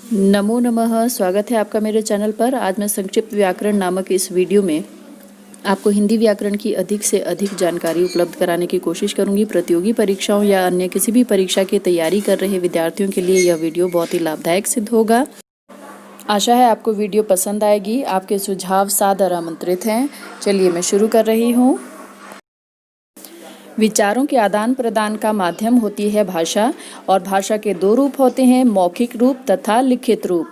नमो नमः। स्वागत है आपका मेरे चैनल पर। आज मैं संक्षिप्त व्याकरण नामक इस वीडियो में आपको हिंदी व्याकरण की अधिक से अधिक जानकारी उपलब्ध कराने की कोशिश करूंगी। प्रतियोगी परीक्षाओं या अन्य किसी भी परीक्षा की तैयारी कर रहे विद्यार्थियों के लिए यह वीडियो बहुत ही लाभदायक सिद्ध होगा। आशा है आपको वीडियो पसंद आएगी। आपके सुझाव सादर आमंत्रित हैं। चलिए मैं शुरू कर रही हूँ। विचारों के आदान प्रदान का माध्यम होती है भाषा, और भाषा के दो रूप होते हैं, मौखिक रूप तथा लिखित रूप।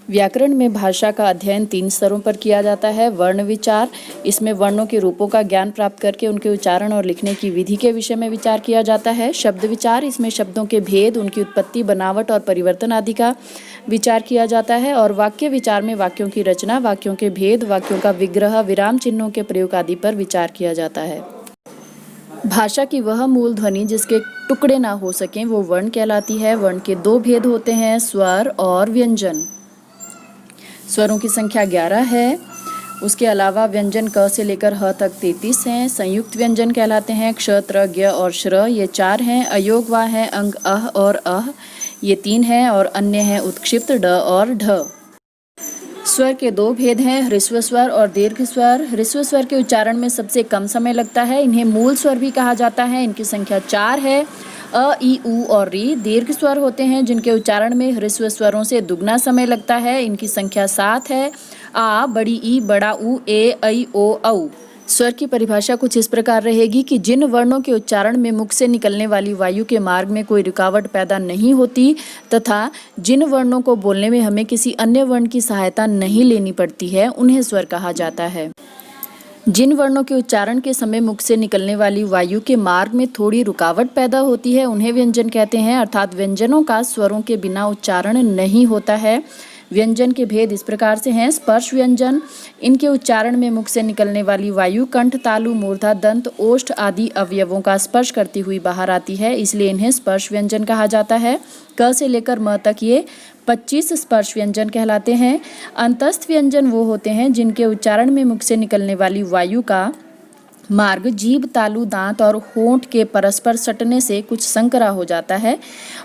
व्याकरण में भाषा का अध्ययन 3 स्तरों पर किया जाता है। वर्ण विचार, इसमें वर्णों के रूपों का ज्ञान प्राप्त करके उनके उच्चारण और लिखने की विधि के विषय में विचार किया जाता है। शब्द विचार, इसमें शब्दों के भेद, उनकी उत्पत्ति, बनावट और परिवर्तन आदि का विचार किया जाता है। और वाक्य विचार में वाक्यों की रचना, वाक्यों के भेद, वाक्यों का विग्रह, विराम चिन्हों के प्रयोग आदि पर विचार किया जाता है। भाषा की वह मूल ध्वनि जिसके टुकड़े ना हो सकें वो वर्ण कहलाती है। वर्ण के 2 भेद होते हैं, स्वर और व्यंजन। स्वरों की संख्या 11 है। उसके अलावा व्यंजन क से लेकर ह तक 33 हैं। संयुक्त व्यंजन कहलाते हैं क्ष, त्र, ज्ञ और श्र, ये 4 हैं। अयोगवा है अंग अह और अह, ये 3 हैं। और अन्य हैं उत्क्षिप्त ड और ढ। स्वर के 2 भेद हैं, ह्रस्व स्वर और दीर्घ स्वर। ह्रस्व स्वर के उच्चारण में सबसे कम समय लगता है। इन्हें मूल स्वर भी कहा जाता है। इनकी संख्या 4 है, अ, ई, उ और री। दीर्घ स्वर होते हैं जिनके उच्चारण में ह्रस्व स्वरों से दुगना समय लगता है। इनकी संख्या 7 है, आ, बड़ी ई, बड़ा उ, ए, ऐ, ओ, औ। स्वर की परिभाषा कुछ इस प्रकार रहेगी कि जिन वर्णों के उच्चारण में मुख से निकलने वाली वायु के मार्ग में कोई रुकावट पैदा नहीं होती तथा जिन वर्णों को बोलने में हमें किसी अन्य वर्ण की सहायता नहीं लेनी पड़ती है, उन्हें स्वर कहा जाता है। जिन वर्णों के उच्चारण के समय मुख से निकलने वाली वायु के मार्ग में थोड़ी रुकावट पैदा होती है, उन्हें व्यंजन कहते हैं। अर्थात व्यंजनों का स्वरों के बिना उच्चारण नहीं होता है। व्यंजन के भेद इस प्रकार से हैं। स्पर्श व्यंजन, इनके उच्चारण में मुख से निकलने वाली वायु कंठ, तालु, मूर्धा, दंत, ओष्ठ आदि अवयवों का स्पर्श करती हुई बाहर आती है, इसलिए इन्हें स्पर्श व्यंजन कहा जाता है। क से लेकर म तक ये 25 स्पर्श व्यंजन कहलाते हैं। अंतस्थ व्यंजन वो होते हैं जिनके उच्चारण में मुख से निकलने वाली वायु का मार्ग जीभ, तालु, दांत और होंठ के परस्पर सटने से कुछ संकरा हो जाता है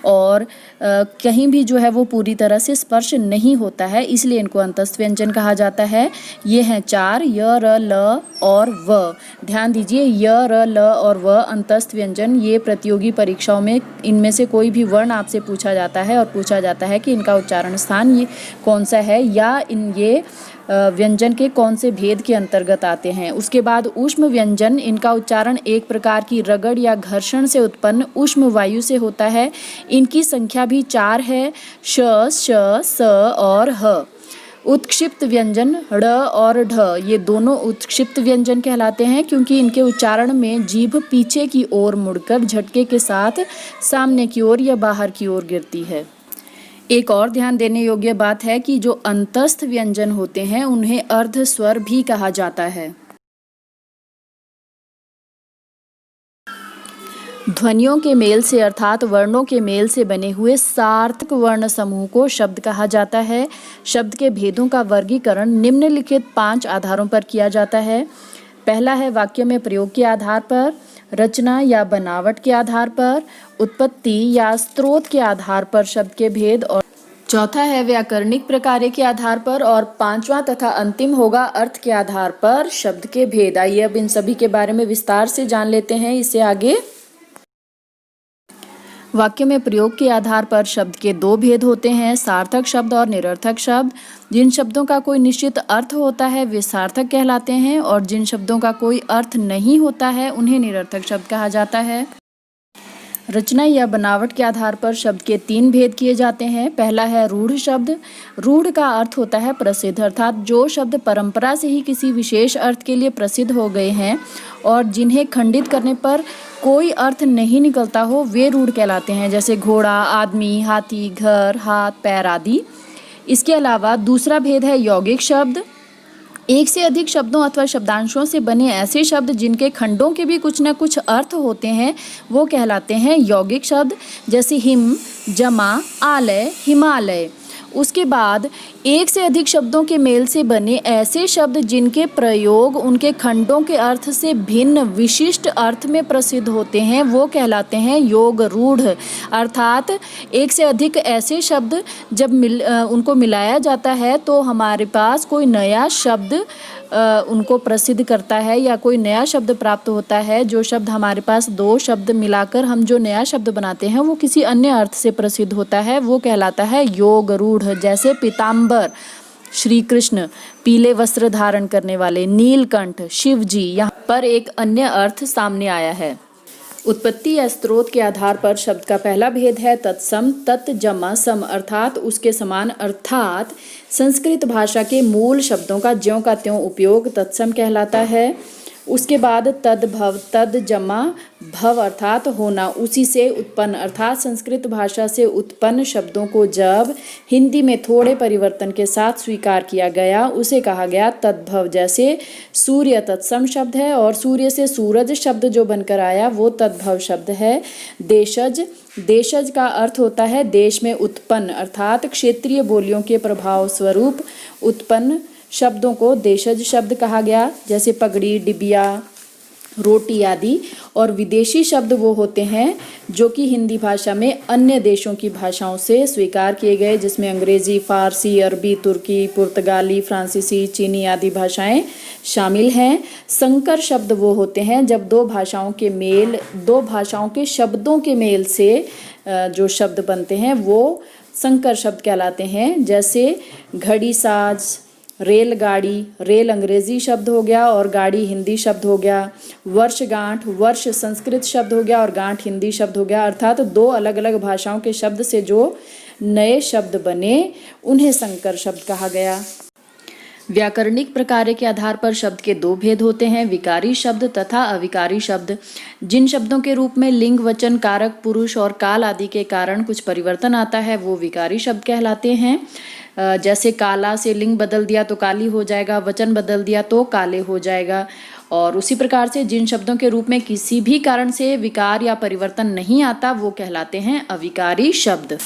और कहीं भी जो है वो पूरी तरह से स्पर्श नहीं होता है, इसलिए इनको अंतस्थ व्यंजन कहा जाता है। ये हैं 4, य, र, ल और व। ध्यान दीजिए, य, र, ल और व अंतस्थ व्यंजन। ये प्रतियोगी परीक्षाओं में इनमें से कोई भी वर्ण आपसे पूछा जाता है और पूछा जाता है कि इनका उच्चारण स्थान ये कौन सा है या ये व्यंजन के कौन से भेद के अंतर्गत आते हैं। उसके बाद ऊष्म व्यंजन, इनका उच्चारण एक प्रकार की रगड़ या घर्षण से उत्पन्न ऊष्म वायु से होता है। इनकी संख्या भी 4 है, श, श, स और ह। उत्क्षिप्त व्यंजन ड़ और ढ, ये दोनों उत्क्षिप्त व्यंजन कहलाते हैं क्योंकि इनके उच्चारण में जीभ पीछे की ओर मुड़कर झटके के साथ सामने की ओर या बाहर की ओर गिरती है। एक और ध्यान देने योग्य बात है कि जो अंतस्थ व्यंजन होते हैं उन्हें अर्ध स्वर भी कहा जाता है। ध्वनियों के मेल से अर्थात वर्णों के मेल से बने हुए सार्थक वर्ण समूह को शब्द कहा जाता है। शब्द के भेदों का वर्गीकरण निम्नलिखित 5 आधारों पर किया जाता है। पहला है वाक्य में प्रयोग के आधार पर, रचना या बनावट के आधार पर, उत्पत्ति या स्रोत के आधार पर शब्द के भेद, और चौथा है व्याकरणिक प्रकार के आधार पर, और 5वां तथा अंतिम होगा अर्थ के आधार पर शब्द के भेद। आइए अब इन सभी के बारे में विस्तार से जान लेते हैं इससे आगे। वाक्य में प्रयोग के आधार पर शब्द के 2 भेद होते हैं, सार्थक शब्द और निरर्थक शब्द। जिन शब्दों का कोई निश्चित अर्थ होता है वे सार्थक कहलाते हैं और जिन शब्दों का कोई अर्थ नहीं होता है उन्हें निरर्थक शब्द कहा जाता है। रचना या बनावट के आधार पर शब्द के 3 भेद किए जाते हैं। पहला है रूढ़ शब्द। रूढ़ का अर्थ होता है प्रसिद्ध, अर्थात जो शब्द परंपरा से ही किसी विशेष अर्थ के लिए प्रसिद्ध हो गए हैं और जिन्हें खंडित करने पर कोई अर्थ नहीं निकलता हो वे रूढ़ कहलाते हैं, जैसे घोड़ा, आदमी, हाथी, घर, हाथ, पैर आदि। इसके अलावा दूसरा भेद है यौगिक शब्द। एक से अधिक शब्दों अथवा शब्दांशों से बने ऐसे शब्द जिनके खंडों के भी कुछ न कुछ अर्थ होते हैं वो कहलाते हैं यौगिक शब्द, जैसे हिम, जमा, आलय, हिमालय। उसके बाद एक से अधिक शब्दों के मेल से बने ऐसे शब्द जिनके प्रयोग उनके खंडों के अर्थ से भिन्न विशिष्ट अर्थ में प्रसिद्ध होते हैं वो कहलाते हैं योग रूढ़। अर्थात एक से अधिक ऐसे शब्द जब उनको मिलाया जाता है तो हमारे पास कोई नया शब्द उनको प्रसिद्ध करता है या कोई नया शब्द प्राप्त होता है। जो शब्द हमारे पास दो शब्द मिलाकर हम जो नया शब्द बनाते हैं वो किसी अन्य अर्थ से प्रसिद्ध होता है, वो कहलाता है योग रूढ़। जैसे पीताम्बर श्री कृष्ण, पीले वस्त्र धारण करने वाले, नीलकंठ शिव जी, यहाँ पर एक अन्य अर्थ सामने आया है। उत्पत्ति या स्रोत के आधार पर शब्द का पहला भेद है तत्सम, तत् जमा सम अर्थात उसके समान। अर्थात संस्कृत भाषा के मूल शब्दों का ज्यों का त्यों उपयोग तत्सम कहलाता है। उसके बाद तद्भव, तद जमा भव अर्थात होना, उसी से उत्पन्न। अर्थात संस्कृत भाषा से उत्पन्न शब्दों को जब हिंदी में थोड़े परिवर्तन के साथ स्वीकार किया गया उसे कहा गया तद्भव। जैसे सूर्य तत्सम शब्द है और सूर्य से सूरज शब्द जो बनकर आया वो तद्भव शब्द है। देशज, देशज का अर्थ होता है देश में उत्पन्न, अर्थात क्षेत्रीय बोलियों के प्रभाव स्वरूप उत्पन्न शब्दों को देशज शब्द कहा गया। जैसे पगड़ी, डिबिया, रोटी आदि। और विदेशी शब्द वो होते हैं जो कि हिंदी भाषा में अन्य देशों की भाषाओं से स्वीकार किए गए, जिसमें अंग्रेजी, फारसी, अरबी, तुर्की, पुर्तगाली, फ्रांसीसी, चीनी आदि भाषाएं शामिल हैं। संकर शब्द वो होते हैं जब दो भाषाओं के शब्दों के मेल से जो शब्द बनते हैं वो संकर शब्द कहलाते हैं। जैसे घड़ी साज, रेलगाड़ी, रेल अंग्रेजी शब्द हो गया और गाड़ी हिंदी शब्द हो गया। वर्षगांठ, वर्ष संस्कृत शब्द हो गया और गांठ हिंदी शब्द हो गया। अर्थात दो अलग अलग भाषाओं के शब्द से जो नए शब्द बने उन्हें संकर शब्द कहा गया। व्याकरणिक प्रकार के आधार पर शब्द के दो भेद होते हैं, विकारी शब्द तथा अविकारी शब्द। जिन शब्दों के रूप में लिंग, वचन, कारक, पुरुष और काल आदि के कारण कुछ परिवर्तन आता है वो विकारी शब्द कहलाते हैं। जैसे काला से लिंग बदल दिया तो काली हो जाएगा, वचन बदल दिया तो काले हो जाएगा। और उसी प्रकार से जिन शब्दों के रूप में किसी भी कारण से विकार या परिवर्तन नहीं आता वो कहलाते हैं अविकारी शब्द।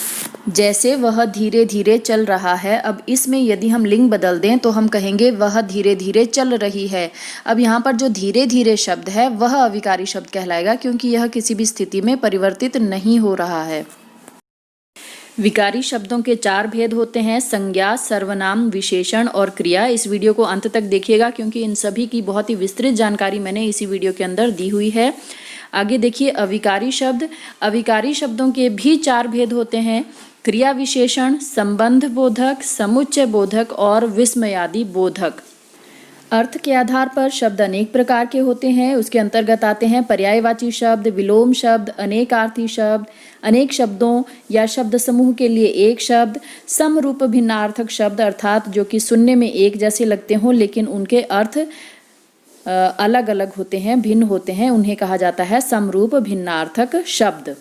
जैसे वह धीरे धीरे चल रहा है, अब इसमें यदि हम लिंग बदल दें तो हम कहेंगे वह धीरे धीरे चल रही है। अब यहाँ पर जो धीरे धीरे शब्द है वह अविकारी शब्द कहलाएगा क्योंकि यह किसी भी स्थिति में परिवर्तित नहीं हो रहा है। विकारी शब्दों के चार भेद होते हैं, संज्ञा, सर्वनाम, विशेषण और क्रिया। इस वीडियो को अंत तक देखिएगा क्योंकि इन सभी की बहुत ही विस्तृत जानकारी मैंने इसी वीडियो के अंदर दी हुई है। आगे देखिए अविकारी शब्द। अविकारी शब्दों के भी चार भेद होते हैं, क्रिया विशेषण, संबंध बोधक, समुच्चय बोधक और विस्मयादि बोधक। अर्थ के आधार पर शब्द अनेक प्रकार के होते हैं। उसके अंतर्गत आते हैं पर्यायवाची शब्द, विलोम शब्द, अनेकार्थी शब्द, अनेक शब्दों या शब्द समूह के लिए एक शब्द, समरूप भिन्नार्थक शब्द अर्थात जो कि सुनने में एक जैसे लगते हों लेकिन उनके अर्थ अलग अलग होते हैं, भिन्न होते हैं, उन्हें कहा जाता है समरूप भिन्नार्थक शब्द।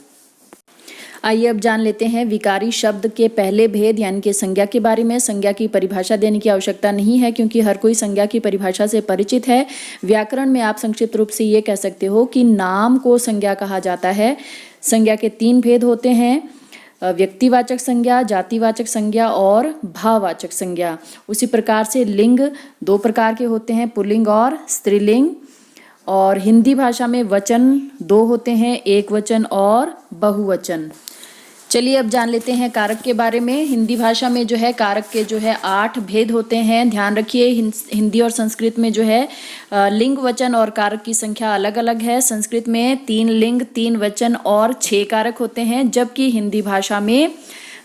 आइए अब जान लेते हैं विकारी शब्द के पहले भेद यानी कि संज्ञा के बारे में। संज्ञा की परिभाषा देने की आवश्यकता नहीं है क्योंकि हर कोई संज्ञा की परिभाषा से परिचित है। व्याकरण में आप संक्षिप्त रूप से ये कह सकते हो कि नाम को संज्ञा कहा जाता है। संज्ञा के तीन भेद होते हैं, व्यक्तिवाचक संज्ञा, जातिवाचक संज्ञा और भाववाचक संज्ञा। उसी प्रकार से लिंग दो प्रकार के होते हैं, पुल्लिंग और स्त्रीलिंग। और हिंदी भाषा में वचन दो होते हैं, एक वचन और बहुवचन। चलिए अब जान लेते हैं कारक के बारे में। हिंदी भाषा में जो है कारक के जो है 8 भेद होते हैं। ध्यान रखिए हिंदी और संस्कृत में जो है लिंग, वचन और कारक की संख्या अलग अलग है। संस्कृत में 3 लिंग, 3 वचन और 6 कारक होते हैं, जबकि हिंदी भाषा में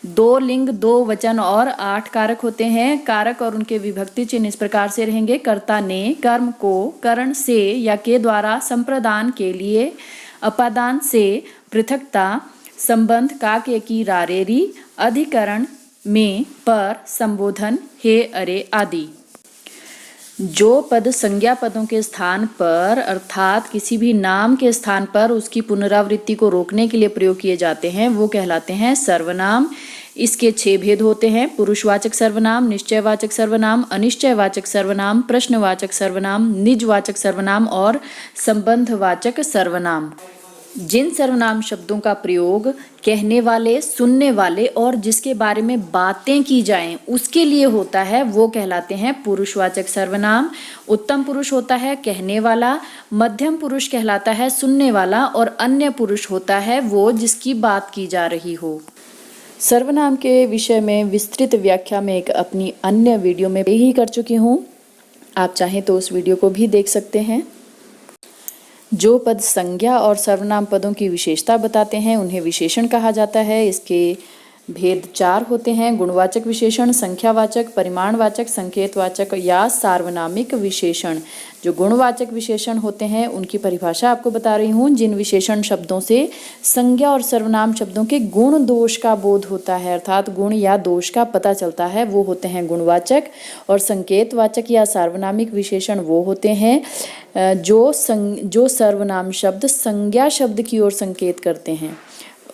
2 लिंग, 2 वचन और 8 कारक होते हैं। कारक और उनके विभक्ति चिन्ह इस प्रकार से रहेंगे, कर्ता ने, कर्म को, करण से या के द्वारा, संप्रदान के लिए, अपादान से, पृथकता, संबंध का के की रारेरी, अधिकरण में, पर, संबोधन, हे, अरे आदि। जो पद संज्ञा पदों के स्थान पर अर्थात किसी भी नाम के स्थान पर उसकी पुनरावृत्ति को रोकने के लिए प्रयोग किए जाते हैं वो कहलाते हैं सर्वनाम। इसके 6 भेद होते हैं, पुरुषवाचक सर्वनाम, निश्चयवाचक सर्वनाम, अनिश्चयवाचक सर्वनाम, प्रश्नवाचक सर्वनाम, निजवाचक सर्वनाम और संबंधवाचक सर्वनाम। जिन सर्वनाम शब्दों का प्रयोग कहने वाले, सुनने वाले और जिसके बारे में बातें की जाएं उसके लिए होता है वो कहलाते हैं पुरुषवाचक सर्वनाम। उत्तम पुरुष होता है कहने वाला, मध्यम पुरुष कहलाता है सुनने वाला और अन्य पुरुष होता है वो जिसकी बात की जा रही हो। सर्वनाम के विषय में विस्तृत व्याख्या में एक अपनी अन्य वीडियो में ही कर चुकी हूँ, आप चाहें तो उस वीडियो को भी देख सकते हैं। जो पद संज्ञा और सर्वनाम पदों की विशेषता बताते हैं उन्हें विशेषण कहा जाता है। इसके भेद 4 होते हैं: गुणवाचक विशेषण, संख्यावाचक, परिमाणवाचक, संकेतवाचक या सार्वनामिक विशेषण। जो गुणवाचक विशेषण होते हैं उनकी परिभाषा आपको बता रही हूँ। जिन विशेषण शब्दों से संज्ञा और सर्वनाम शब्दों के गुण दोष का बोध होता है, अर्थात गुण या दोष का पता चलता है, वो होते हैं गुणवाचक। और संकेतवाचक या सार्वनामिक विशेषण वो होते हैं जो सर्वनाम शब्द संज्ञा शब्द की ओर संकेत करते हैं,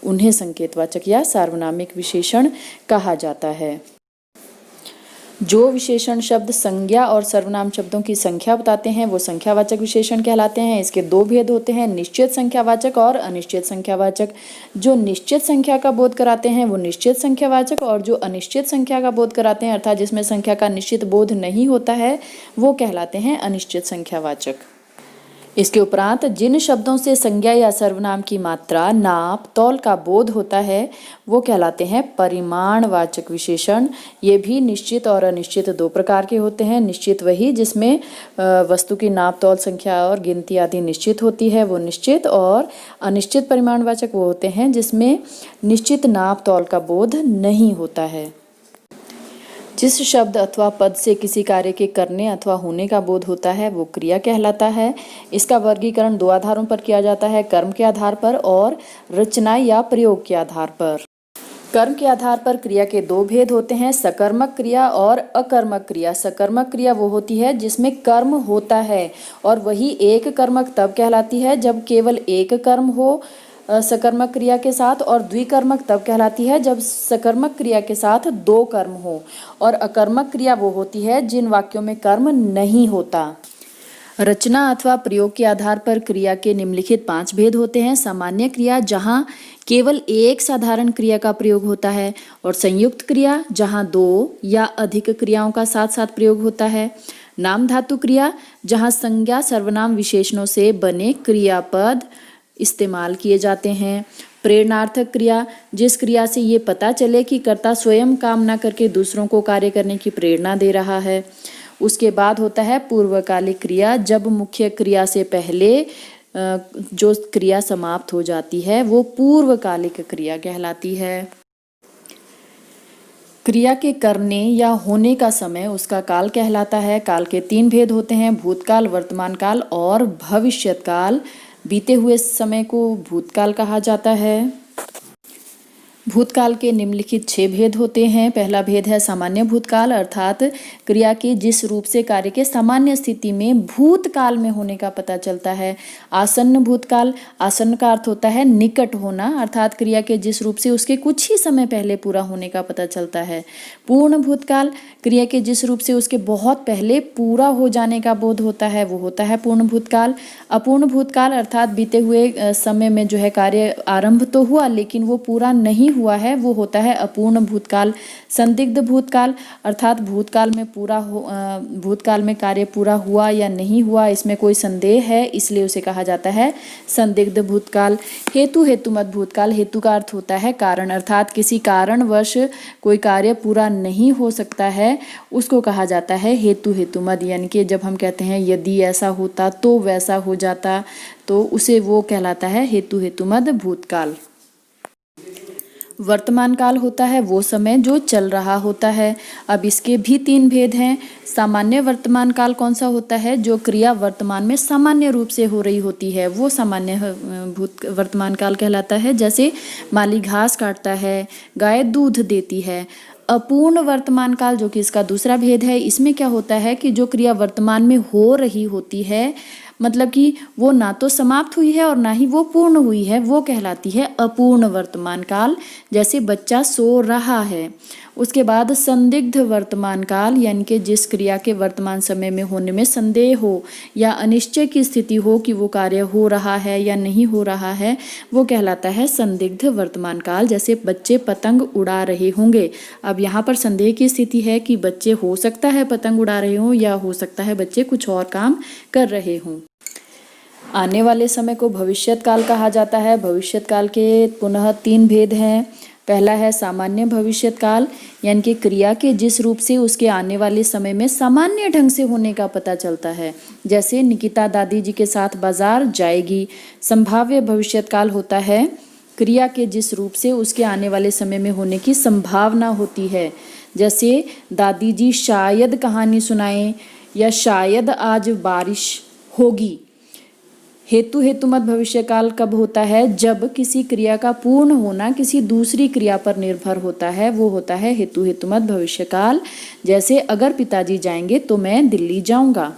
उन्हें संकेतवाचक या सार्वनामिक विशेषण कहा जाता है। जो विशेषण शब्द संज्ञा और सर्वनाम शब्दों की संख्या बताते हैं वो संख्यावाचक विशेषण कहलाते हैं। इसके 2 भेद होते हैं: निश्चित संख्यावाचक और अनिश्चित संख्यावाचक। जो निश्चित संख्या का बोध कराते हैं वो निश्चित संख्यावाचक, और जो अनिश्चित संख्या का बोध कराते हैं अर्थात जिसमें संख्या का निश्चित बोध नहीं होता है वो कहलाते हैं अनिश्चित संख्यावाचक। इसके उपरांत जिन शब्दों से संज्ञा या सर्वनाम की मात्रा, नाप, तौल का बोध होता है वो कहलाते हैं परिमाणवाचक विशेषण। ये भी निश्चित और अनिश्चित 2 प्रकार के होते हैं। निश्चित वही जिसमें वस्तु की नाप, तौल, संख्या और गिनती आदि निश्चित होती है, वो निश्चित। और अनिश्चित परिमाणवाचक वो होते हैं जिसमें निश्चित नाप, तौल का बोध नहीं होता है। जिस शब्द अथवा पद से किसी कार्य के करने अथवा होने का बोध होता है वो क्रिया कहलाता है। इसका वर्गीकरण 2 आधारों पर किया जाता है: कर्म के आधार पर और रचना या प्रयोग के आधार पर। कर्म के आधार पर क्रिया के 2 भेद होते हैं: सकर्मक क्रिया और अकर्मक क्रिया। सकर्मक क्रिया वो होती है जिसमें कर्म होता है, और वही एक कर्मक तब कहलाती है जब केवल एक कर्म हो सकर्मक क्रिया के साथ, और द्विकर्मक तब कहलाती है जब सकर्मक क्रिया के साथ 2 कर्म हो। और अकर्मक क्रिया वो होती है जिन वाक्यों में कर्म नहीं होता। रचना अथवा प्रयोग के आधार पर क्रिया के निम्नलिखित 5 भेद होते हैं: सामान्य क्रिया जहाँ केवल एक साधारण क्रिया का प्रयोग होता है, और संयुक्त क्रिया जहाँ 2 या अधिक क्रियाओं का साथ साथ प्रयोग होता है। नाम धातु क्रिया जहाँ संज्ञा सर्वनाम विशेषणों से बने क्रियापद इस्तेमाल किए जाते हैं। प्रेरणार्थक क्रिया जिस क्रिया से ये पता चले कि कर्ता स्वयं काम न करके दूसरों को कार्य करने की प्रेरणा दे रहा है। उसके बाद होता है पूर्वकालिक क्रिया, जब मुख्य क्रिया से पहले जो क्रिया समाप्त हो जाती है वो पूर्वकालिक क्रिया कहलाती है। क्रिया के करने या होने का समय उसका काल कहलाता है। काल के 3 भेद होते हैं: भूतकाल, वर्तमान काल और भविष्यत काल। बीते हुए समय को भूतकाल कहा जाता है। भूतकाल के निम्नलिखित 6 भेद होते हैं। पहला भेद है सामान्य भूतकाल, अर्थात क्रिया के जिस रूप से कार्य के सामान्य स्थिति में भूतकाल में होने का पता चलता है। आसन्न भूतकाल, आसन्न का अर्थ होता है निकट होना, अर्थात क्रिया के जिस रूप से उसके कुछ ही समय पहले पूरा होने का पता चलता है। पूर्ण भूतकाल, क्रिया के जिस रूप से उसके बहुत पहले पूरा हो जाने का बोध होता है वो होता है पूर्ण भूतकाल। अपूर्ण भूतकाल, अर्थात बीते हुए समय में जो है कार्य आरंभ तो हुआ लेकिन वो पूरा नहीं हुआ है, वो होता है अपूर्ण भूतकाल। संदिग्ध भूतकाल, अर्थात भूतकाल में कार्य पूरा हुआ या नहीं हुआ इसमें कोई संदेह है, इसलिए उसे कहा जाता है संदिग्ध भूतकाल। हेतुमत भूतकाल, हेतु का अर्थ होता है कारण, अर्थात किसी कारणवश कोई कार्य पूरा नहीं हो सकता है उसको कहा जाता है हेतुमत। यानी कि जब हम कहते हैं यदि ऐसा होता तो वैसा हो जाता, तो उसे वो कहलाता है हेतुमत भूतकाल। वर्तमान काल होता है वो समय जो चल रहा होता है। अब इसके भी 3 भेद हैं। सामान्य वर्तमान काल कौन सा होता है? जो क्रिया वर्तमान में सामान्य रूप से हो रही होती है वो सामान्य वर्तमान काल कहलाता है। जैसे माली घास काटता है, गाय दूध देती है। अपूर्ण वर्तमान काल जो कि इसका दूसरा भेद है, इसमें क्या होता है कि जो क्रिया वर्तमान में हो रही होती है मतलब कि वो ना तो समाप्त हुई है और ना ही वो पूर्ण हुई है, वो कहलाती है अपूर्ण वर्तमान काल। जैसे बच्चा सो रहा है। उसके बाद संदिग्ध वर्तमान काल, यानी कि जिस क्रिया के वर्तमान समय में होने में संदेह हो या अनिश्चय की स्थिति हो कि वो कार्य हो रहा है या नहीं हो रहा है, वो कहलाता है संदिग्ध वर्तमान काल। जैसे बच्चे पतंग उड़ा रहे होंगे। अब यहाँ पर संदेह की स्थिति है कि बच्चे हो सकता है पतंग उड़ा रहे हों या हो सकता है बच्चे कुछ और काम कर रहे हों। आने वाले समय को भविष्यत काल कहा जाता है। भविष्यत काल के पुनः 3 भेद हैं। पहला है सामान्य भविष्यत काल, यानी कि क्रिया के जिस रूप से उसके आने वाले समय में सामान्य ढंग से होने का पता चलता है। जैसे निकिता दादी जी के साथ बाजार जाएगी। संभाव्य भविष्यत काल होता है क्रिया के जिस रूप से उसके आने वाले समय में होने की संभावना होती है। जैसे दादी जी शायद कहानी सुनाएं या शायद आज बारिश होगी। हेतुमत भविष्यकाल कब होता है? जब किसी क्रिया का पूर्ण होना किसी दूसरी क्रिया पर निर्भर होता है, वो होता है हेतुमत भविष्यकाल। जैसे अगर पिताजी जाएंगे तो मैं दिल्ली जाऊंगा।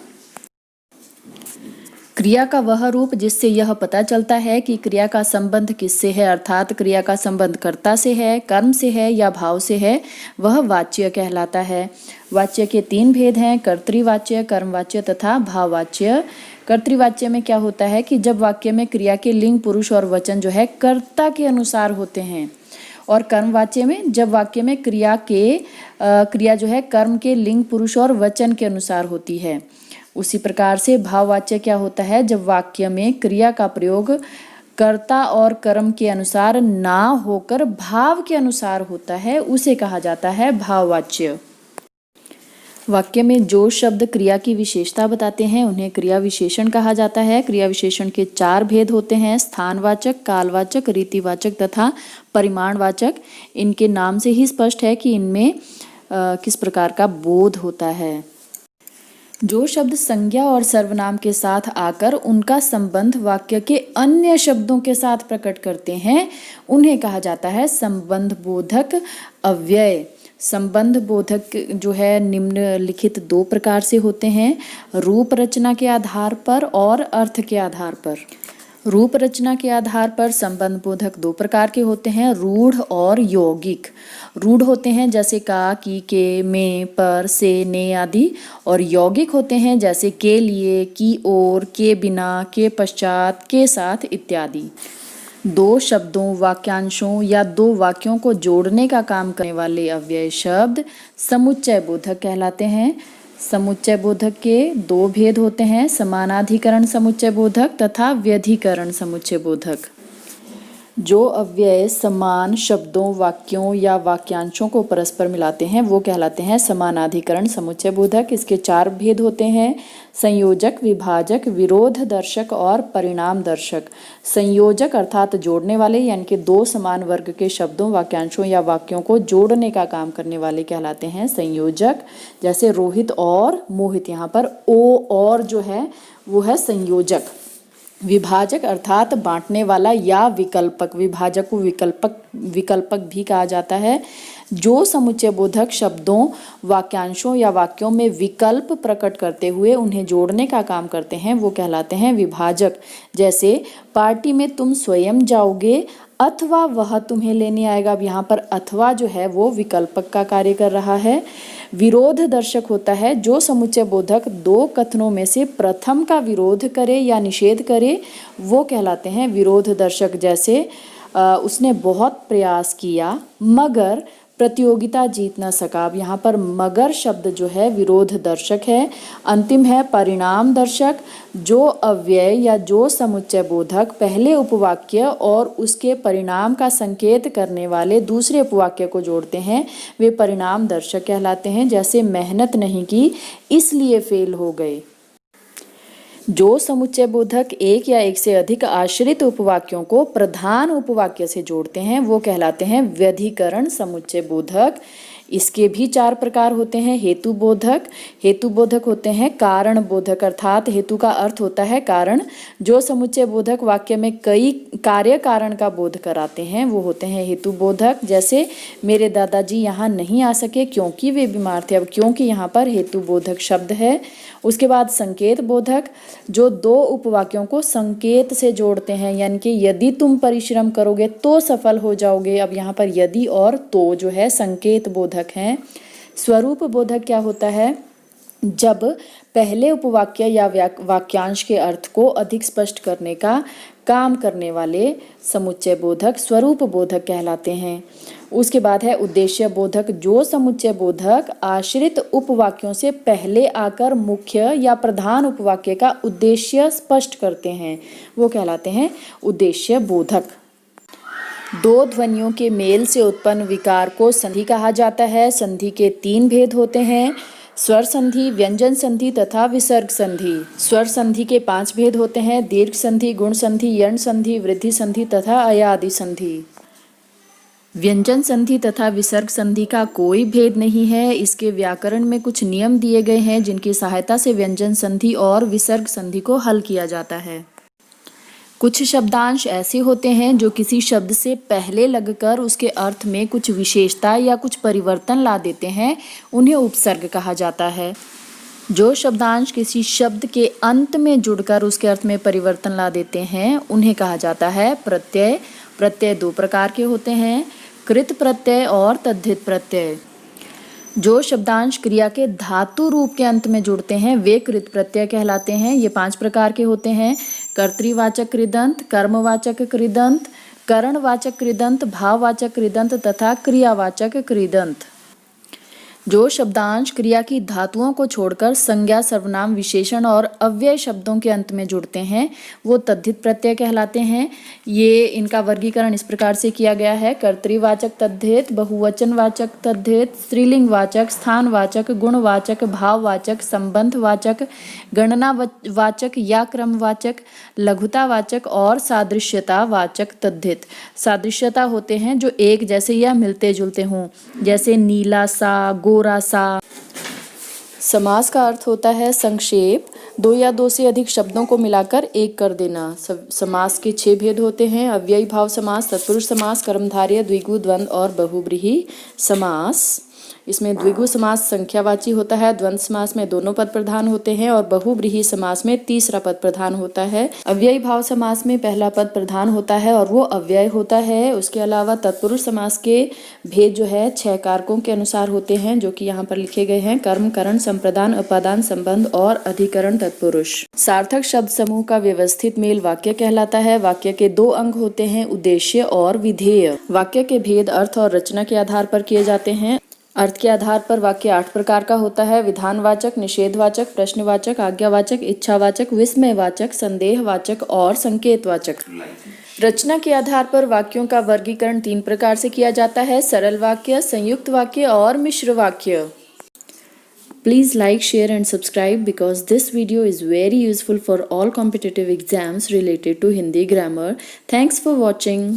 क्रिया का वह रूप जिससे यह पता चलता है कि क्रिया का संबंध किससे है, अर्थात क्रिया का संबंध कर्ता से है, कर्म से है या भाव से है, वह वाच्य कहलाता है। वाच्य के 3 भेद हैं, कर्तृवाच्य, कर्मवाच्य तथा भाववाच्य। कर्तृवाच्य में क्या होता है कि जब वाक्य में क्रिया के लिंग, पुरुष और वचन जो है कर्ता के अनुसार होते हैं। और कर्मवाच्य में जब वाक्य में क्रिया जो है कर्म के लिंग, पुरुष और वचन के अनुसार होती है। उसी प्रकार से भाववाच्य क्या होता है? जब वाक्य में क्रिया का प्रयोग कर्ता और कर्म के अनुसार ना होकर भाव के अनुसार होता है, उसे कहा जाता है भाववाच्य। वाक्य में जो शब्द क्रिया की विशेषता बताते हैं उन्हें क्रिया विशेषण कहा जाता है। क्रिया विशेषण के 4 भेद होते हैं, स्थानवाचक, कालवाचक, रीतिवाचक तथा परिमाणवाचक। इनके नाम से ही स्पष्ट है कि इनमें किस प्रकार का बोध होता है। जो शब्द संज्ञा और सर्वनाम के साथ आकर उनका संबंध वाक्य के अन्य शब्दों के साथ प्रकट करते हैं उन्हें कहा जाता है संबंध बोधक अव्यय। संबंध बोधक जो है निम्नलिखित 2 प्रकार से होते हैं, रूप रचना के आधार पर और अर्थ के आधार पर। रूप रचना के आधार पर संबंध बोधक 2 प्रकार के होते हैं, रूढ़ और यौगिक। रूढ़ होते हैं जैसे का, की, के, में, पर, से, ने आदि, और यौगिक होते हैं जैसे के लिए, की ओर, के बिना, के पश्चात, के साथ इत्यादि। 2 शब्दों, वाक्यांशों या 2 वाक्यों को जोड़ने का काम करने वाले अव्यय शब्द समुच्चय बोधक कहलाते हैं। समुच्चय बोधक के 2 भेद होते हैं, समानाधिकरण समुच्चय बोधक तथा व्यधिकरण समुच्चय बोधक। जो अव्यय समान शब्दों, वाक्यों या वाक्यांशों को परस्पर मिलाते हैं वो कहलाते हैं समानाधिकरण समुच्चय बोधक। इसके 4 भेद होते हैं, संयोजक, विभाजक, विरोध दर्शक और परिणाम दर्शक। संयोजक अर्थात जोड़ने वाले, यानी कि 2 समान वर्ग के शब्दों, वाक्यांशों या वाक्यों को जोड़ने का काम करने वाले कहलाते हैं संयोजक। जैसे रोहित और मोहित, यहाँ पर ओ और जो है वो है संयोजक। विभाजक अर्थात बांटने वाला या विकल्पक, विभाजक को विकल्पक भी कहा जाता है। जो समुच्चय बोधक शब्दों, वाक्यांशों या वाक्यों में विकल्प प्रकट करते हुए उन्हें जोड़ने का काम करते हैं वो कहलाते हैं विभाजक। जैसे पार्टी में तुम स्वयं जाओगे अथवा वह तुम्हें लेने आएगा। अब यहाँ पर अथवा जो है वो विकल्पक का कार्य कर रहा है। विरोध दर्शक होता है जो समुच्चय बोधक 2 कथनों में से प्रथम का विरोध करे या निषेध करे वो कहलाते हैं विरोध दर्शक। जैसे उसने बहुत प्रयास किया मगर प्रतियोगिता जीत न सका। अब यहाँ पर मगर शब्द जो है विरोध दर्शक है। अंतिम है परिणाम दर्शक। जो अव्यय या जो समुच्चय बोधक पहले उपवाक्य और उसके परिणाम का संकेत करने वाले दूसरे उपवाक्य को जोड़ते हैं वे परिणाम दर्शक कहलाते हैं। जैसे मेहनत नहीं की इसलिए फेल हो गए। जो समुच्चय बोधक 1 या 1 से अधिक आश्रित उपवाक्यों को प्रधान उपवाक्य से जोड़ते हैं वो कहलाते हैं व्यधिकरण समुच्चय बोधक। इसके भी 4 प्रकार होते हैं। हेतु बोधक होते हैं कारण बोधक, अर्थात हेतु का अर्थ होता है कारण। जो समुच्चय बोधक वाक्य में कई कार्य कारण का बोध कराते हैं वो होते हैं हेतु बोधक। जैसे मेरे दादाजी यहाँ नहीं आ सके क्योंकि वे बीमार थे, अब क्योंकि यहाँ पर हेतु बोधक शब्द है। उसके बाद संकेत बोधक, जो 2 उपवाक्यों को संकेत से जोड़ते हैं, यानी कि यदि तुम परिश्रम करोगे तो सफल हो जाओगे। अब यहाँ पर यदि और तो जो है संकेत बोधक हैं। स्वरूप बोधक क्या होता है? जब पहले उपवाक्य या वाक्यांश के अर्थ को अधिक स्पष्ट करने का काम करने वाले समुच्चय बोधक स्वरूप बोधक कहलाते हैं। उसके बाद है उद्देश्य बोधक, जो समुच्चय बोधक आश्रित उपवाक्यों से पहले आकर मुख्य या प्रधान उपवाक्य का उद्देश्य स्पष्ट करते हैं, वो कहलाते हैं उद्देश्य बोधक। 2 ध्वनियों के मेल से उत्पन्न विकार को संधि कहा जाता है। संधि के 3 भेद होते हैं, स्वर संधि, व्यंजन संधि तथा विसर्ग संधि। स्वर संधि के 5 भेद होते हैं, दीर्घ संधि, गुण संधि, यण संधि, वृद्धि संधि तथा अयादि संधि। व्यंजन संधि तथा विसर्ग संधि का कोई भेद नहीं है। इसके व्याकरण में कुछ नियम दिए गए हैं जिनकी सहायता से व्यंजन संधि और विसर्ग संधि को हल किया जाता है। कुछ शब्दांश ऐसे होते हैं जो किसी शब्द से पहले लगकर उसके अर्थ में कुछ विशेषता या कुछ परिवर्तन ला देते हैं, उन्हें उपसर्ग कहा जाता है। जो शब्दांश किसी शब्द के अंत में जुड़कर उसके अर्थ में परिवर्तन ला देते हैं, उन्हें कहा जाता है प्रत्यय। प्रत्यय 2 प्रकार के होते हैं, कृत प्रत्यय और तद्धित प्रत्यय। जो शब्दांश क्रिया के धातु रूप के अंत में जुड़ते हैं वे कृत प्रत्यय कहलाते हैं। ये 5 प्रकार के होते हैं, कर्तृवाचक कृदंत, कर्मवाचक कृदंत, करणवाचक कृदंत, भाववाचक कृदंत तथा क्रियावाचक कृदंत। जो शब्दांश क्रिया की धातुओं को छोड़कर संज्ञा, सर्वनाम, विशेषण और अव्यय शब्दों के अंत में जुड़ते हैं वो तद्धित प्रत्यय कहलाते हैं। ये इनका वर्गीकरण इस प्रकार से किया गया है, कर्तृवाचक तद्धित, बहुवचनवाचक तद्धित, स्त्रीलिंगवाचक, स्थानवाचक, गुणवाचक, भाववाचक, संबंधवाचक, गणनावाचक या क्रमवाचक, लघुतावाचक और सादृश्यतावाचक तद्धित। सादृश्यता होते हैं जो एक जैसे या मिलते जुलते हों, जैसे नीला सा, गोरा सा। समास का अर्थ होता है संक्षेप, 2 या 2 से अधिक शब्दों को मिलाकर एक कर देना। समास के 6 भेद होते हैं, अव्ययी भाव समास, तत्पुरुष समास, कर्मधारय, द्विगु, द्वंद्व और बहुब्रीहि समास। इसमें द्विगु समास संख्यावाची होता है, द्वंद्व समास में दोनों पद प्रधान होते हैं और बहुब्रीहि समास में तीसरा पद प्रधान होता है। अव्ययी भाव समास में पहला पद प्रधान होता है और वो अव्यय होता है। उसके अलावा तत्पुरुष समास के भेद जो है 6 कारकों के अनुसार होते हैं, जो कि यहाँ पर लिखे गए हैं, कर्म, करण, संप्रदान, उपादान, संबंध और अधिकरण तत्पुरुष। सार्थक शब्द समूह का व्यवस्थित मेल वाक्य कहलाता है। वाक्य के 2 अंग होते हैं, उद्देश्य और विधेय। वाक्य के भेद अर्थ और रचना के आधार पर किए जाते हैं। अर्थ के आधार पर वाक्य 8 प्रकार का होता है, विधानवाचक, निषेधवाचक, प्रश्नवाचक, आज्ञावाचक, इच्छावाचक, विस्मयवाचक, संदेहवाचक और संकेतवाचक। रचना के आधार पर वाक्यों का वर्गीकरण 3 प्रकार से किया जाता है, सरल वाक्य, संयुक्त वाक्य और मिश्र वाक्य। Please like, share and subscribe because this video is very useful for all competitive exams related to Hindi grammar. Thanks for watching.